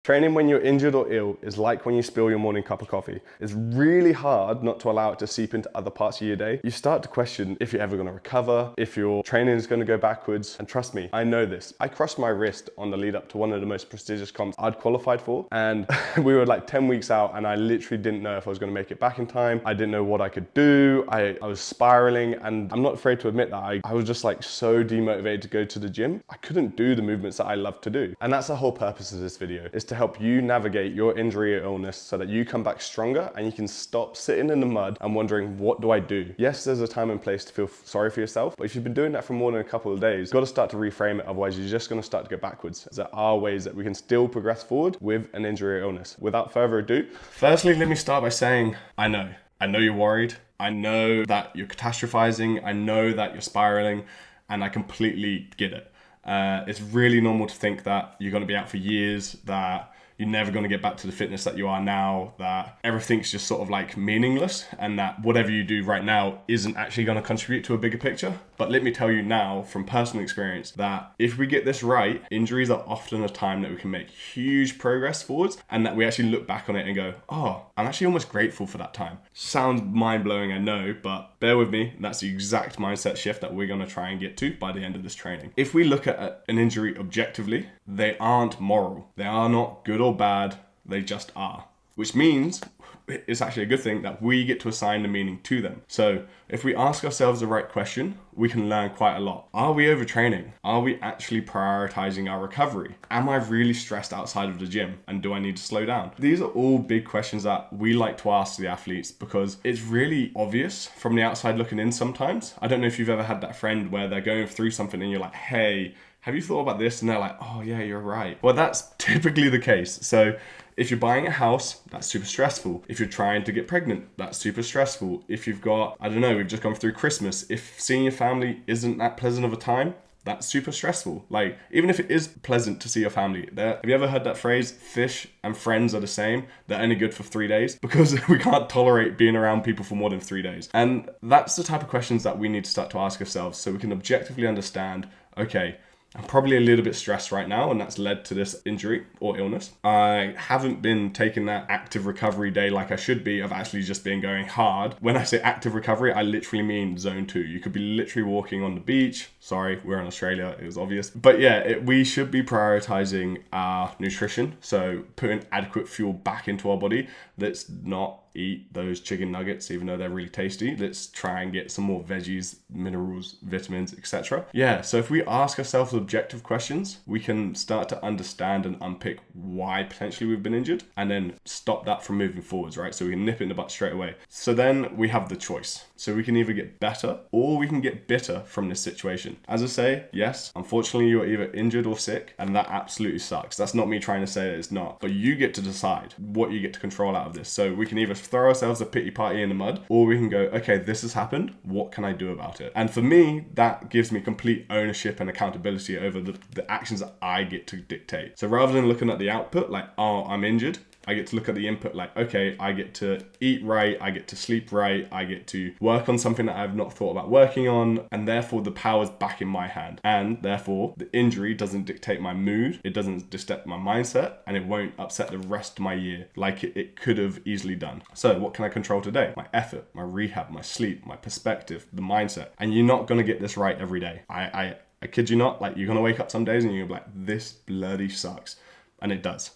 Training when you're injured or ill is like when you spill your morning cup of coffee. It's really hard not to allow it to seep into other parts of your day. You start to question if you're ever going to recover, if your training is going to go backwards. And trust me, I know this. I crushed my wrist on the lead up to one of the most prestigious comps I'd qualified for. And we were like 10 weeks out and I literally didn't know if I was going to make it back in time. I didn't know what I could do. I was spiraling, and I'm not afraid to admit that I was just like so demotivated to go to the gym. I couldn't do the movements that I love to do. And that's the whole purpose of this video, is to help you navigate your injury or illness so that you come back stronger and you can stop sitting in the mud and wondering, what do I do? Yes, there's a time and place to feel sorry for yourself, but if you've been doing that for more than a couple of days, you've got to start to reframe it, otherwise you're just going to start to go backwards. There are ways that we can still progress forward with an injury or illness. Without further ado, firstly, let me start by saying, I know you're worried. I know that you're catastrophizing. I know that you're spiraling, and I completely get it. It's really normal to think that you're going to be out for years, that you're never going to get back to the fitness that you are now, that everything's just sort of like meaningless, and that whatever you do right now isn't actually going to contribute to a bigger picture. But let me tell you now from personal experience that if we get this right, injuries are often a time that we can make huge progress forwards, and that we actually look back on it and go, oh, I'm actually almost grateful for that time. Sounds mind-blowing, I know, but bear with me. That's the exact mindset shift that we're going to try and get to by the end of this training. If we look at an injury objectively, they aren't moral. They are not good or bad. They just are. Which means it's actually a good thing that we get to assign the meaning to them. So if we ask ourselves the right question, we can learn quite a lot. Are we overtraining? Are we actually prioritizing our recovery? Am I really stressed outside of the gym? And do I need to slow down? These are all big questions that we like to ask the athletes because it's really obvious from the outside looking in sometimes. I don't know if you've ever had that friend where they're going through something and you're like, hey, have you thought about this? And they're like, oh yeah, you're right. Well, that's typically the case. So if you're buying a house, that's super stressful. If you're trying to get pregnant, that's super stressful. If you've got, I don't know, we've just gone through Christmas. If seeing your family isn't that pleasant of a time, that's super stressful. Like, even if it is pleasant to see your family, have you ever heard that phrase, fish and friends are the same? They're only good for 3 days, because we can't tolerate being around people for more than 3 days. And that's the type of questions that we need to start to ask ourselves so we can objectively understand, okay, I'm probably a little bit stressed right now, and that's led to this injury or illness. I haven't been taking that active recovery day like I should be. I've actually just been going hard. When I say active recovery, I literally mean zone 2. You could be literally walking on the beach. Sorry, we're in Australia. It was obvious. But yeah, we should be prioritizing our nutrition. So putting adequate fuel back into our body. Let's not eat those chicken nuggets, even though they're really tasty. Let's try and get some more veggies, minerals, vitamins, etc. Yeah, so if we ask ourselves objective questions, we can start to understand and unpick why potentially we've been injured, and then stop that from moving forwards, right? So we can nip it in the butt straight away. So then we have the choice. So we can either get better or we can get bitter from this situation. As I say, yes, unfortunately you're either injured or sick, and that absolutely sucks. That's not me trying to say that it's not, but you get to decide what you get to control out of this. So we can either throw ourselves a pity party in the mud, or we can go, okay, this has happened. What can I do about it? And for me, that gives me complete ownership and accountability over the actions that I get to dictate. So rather than looking at the output, like, oh, I'm injured, I get to look at the input like, okay, I get to eat right, I get to sleep right, I get to work on something that I've not thought about working on, and therefore the power's back in my hand. And therefore, the injury doesn't dictate my mood, it doesn't dictate my mindset, and it won't upset the rest of my year like it could have easily done. So what can I control today? My effort, my rehab, my sleep, my perspective, the mindset. And you're not gonna get this right every day. I kid you not, like, you're gonna wake up some days and you're gonna be like, this bloody sucks. And it does.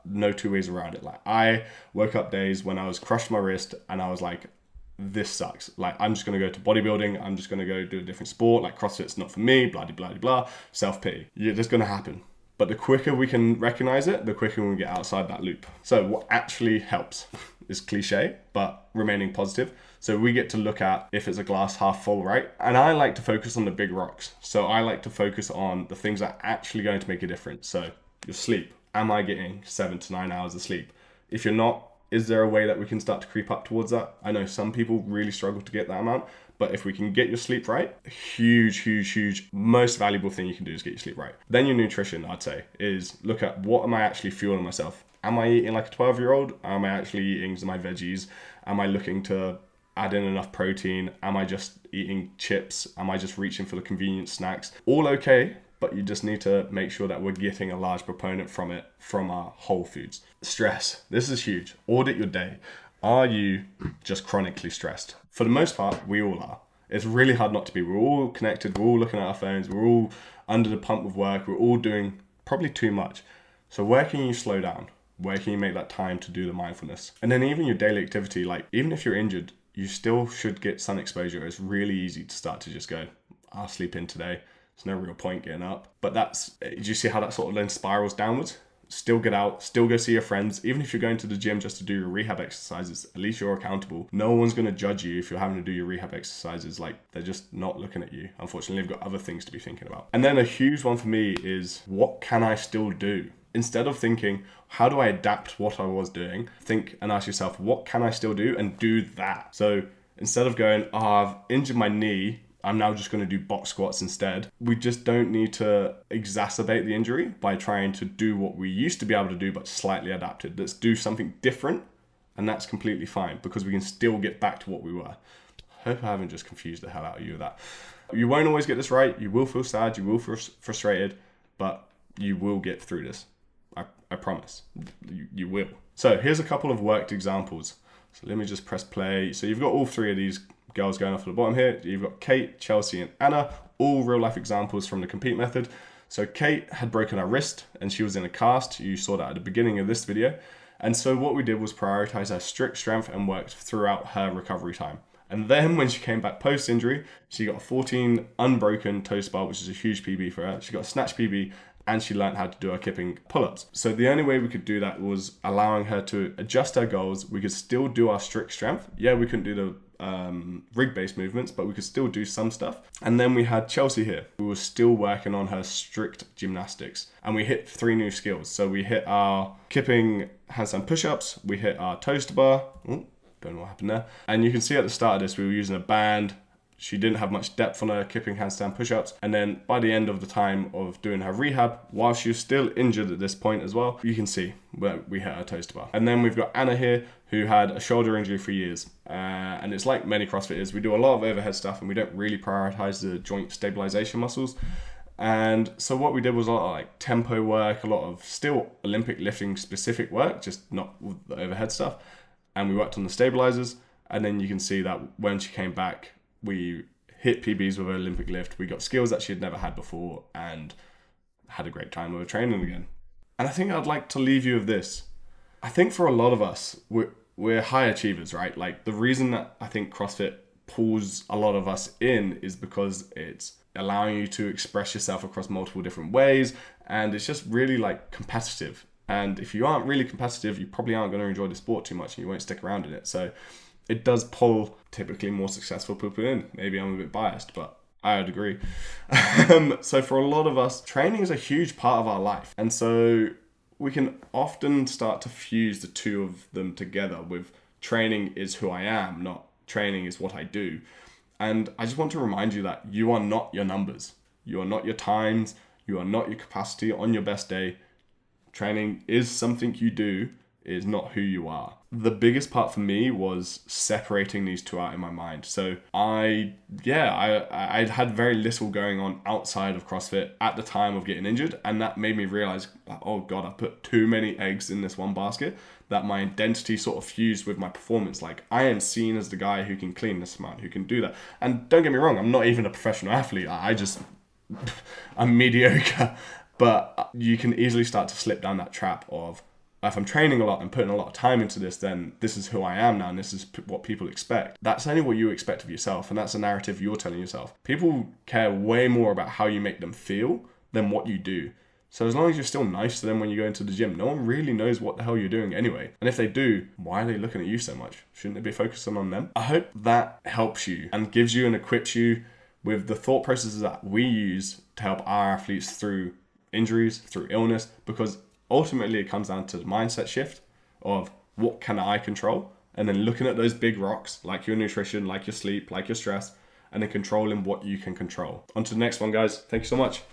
No two ways around it. Like, I woke up days when I was crushed my wrist and I was like, this sucks. Like, I'm just going to go to bodybuilding. I'm just going to go do a different sport. Like, CrossFit's not for me, blah, blah, blah, blah. Self-pity. It's just going to happen. But the quicker we can recognize it, the quicker we get outside that loop. So what actually helps is cliche, but remaining positive. So we get to look at if it's a glass half full, right? And I like to focus on the big rocks. So I like to focus on the things that are actually going to make a difference. So your sleep. Am I getting 7 to 9 hours of sleep? If you're not, is there a way that we can start to creep up towards that? I know some people really struggle to get that amount, but if we can get your sleep right, huge, most valuable thing you can do is get your sleep right. Then your nutrition, I'd say, is look at what am I actually fueling myself? Am I eating like a 12-year-old? Am I actually eating my veggies? Am I looking to add in enough protein? Am I just eating chips? Am I just reaching for the convenient snacks? All okay, but you just need to make sure that we're getting a large proponent from it from our whole foods. Stress. This is huge. Audit your day. Are you just chronically stressed? For the most part, we all are. It's really hard not to be. We're all connected. We're all looking at our phones. We're all under the pump with work. We're all doing probably too much. So where can you slow down? Where can you make that time to do the mindfulness? And then even your daily activity, like even if you're injured, you still should get sun exposure. It's really easy to start to just go, I'll sleep in today. There's no real point getting up. But do you see how that sort of then spirals downwards? Still get out, still go see your friends. Even if you're going to the gym just to do your rehab exercises, at least you're accountable. No one's going to judge you if you're having to do your rehab exercises. Like, they're just not looking at you. Unfortunately, they've got other things to be thinking about. And then a huge one for me is, what can I still do? Instead of thinking, how do I adapt what I was doing? Think and ask yourself, what can I still do? And do that. So instead of going, I've injured my knee, I'm now just going to do box squats instead. We just don't need to exacerbate the injury by trying to do what we used to be able to do, but slightly adapted. Let's do something different, and that's completely fine because we can still get back to what we were. I hope I haven't just confused the hell out of you with that. You won't always get this right. You will feel sad. You will feel frustrated, but you will get through this. I promise. You will. So here's a couple of worked examples. So let me just press play. So you've got all three of these girls going off at the bottom here. You've got Kate, Chelsea, and Anna, all real life examples from the compete method. So Kate had broken her wrist and she was in a cast. You saw that at the beginning of this video. And so what we did was prioritize her strict strength and worked throughout her recovery time. And then when she came back post-injury, she got a 14 unbroken toast bar, which is a huge PB for her. She got a snatch PB and she learned how to do her kipping pull-ups. So the only way we could do that was allowing her to adjust her goals. We could still do our strict strength. Yeah, we couldn't do the rig-based movements, but we could still do some stuff. And then we had Chelsea here, who was still working on her strict gymnastics. And we hit 3 new skills. So we hit our kipping handstand push-ups, we hit our toast bar. Don't know what happened there. And you can see at the start of this, we were using a band. She didn't have much depth on her kipping handstand push-ups. And then by the end of the time of doing her rehab, while she was still injured at this point as well, you can see where we hit her toast bar. And then we've got Anna here, who had a shoulder injury for years. And it's like many CrossFitters, we do a lot of overhead stuff and we don't really prioritize the joint stabilization muscles. And so what we did was a lot of like tempo work, a lot of still Olympic lifting specific work, just not with the overhead stuff. And we worked on the stabilizers. And then you can see that when she came back, we hit PBs with her Olympic lift. We got skills that she had never had before and had a great time with her training again. And I think I'd like to leave you with this. I think for a lot of us, we're high achievers, right? Like the reason that I think CrossFit pulls a lot of us in is because it's allowing you to express yourself across multiple different ways. And it's just really like competitive. And if you aren't really competitive, you probably aren't going to enjoy the sport too much and you won't stick around in it. So it does pull typically more successful people in. Maybe I'm a bit biased, but I would agree. So for a lot of us, training is a huge part of our life. And so we can often start to fuse the two of them together with training is who I am, not training is what I do. And I just want to remind you that you are not your numbers. You are not your times. You are not your capacity on your best day. Training is something you do, it is not who you are. The biggest part for me was separating these two out in my mind. So I had very little going on outside of CrossFit at the time of getting injured. And that made me realize, oh God, I put too many eggs in this one basket, that my identity sort of fused with my performance. Like I am seen as the guy who can clean this amount, who can do that. And don't get me wrong, I'm not even a professional athlete. I'm mediocre. But you can easily start to slip down that trap of, if I'm training a lot and putting a lot of time into this, then this is who I am now and this is what people expect. That's only what you expect of yourself, and that's a narrative you're telling yourself. People care way more about how you make them feel than what you do. So as long as you're still nice to them when you go into the gym, no one really knows what the hell you're doing anyway. And if they do, why are they looking at you so much? Shouldn't they be focusing on them? I hope that helps you and gives you and equips you with the thought processes that we use to help our athletes through injuries, through illness, because ultimately it comes down to the mindset shift of what can I control, and then looking at those big rocks like your nutrition, like your sleep, like your stress, and then controlling what you can control. On to the next one, guys. Thank you so much.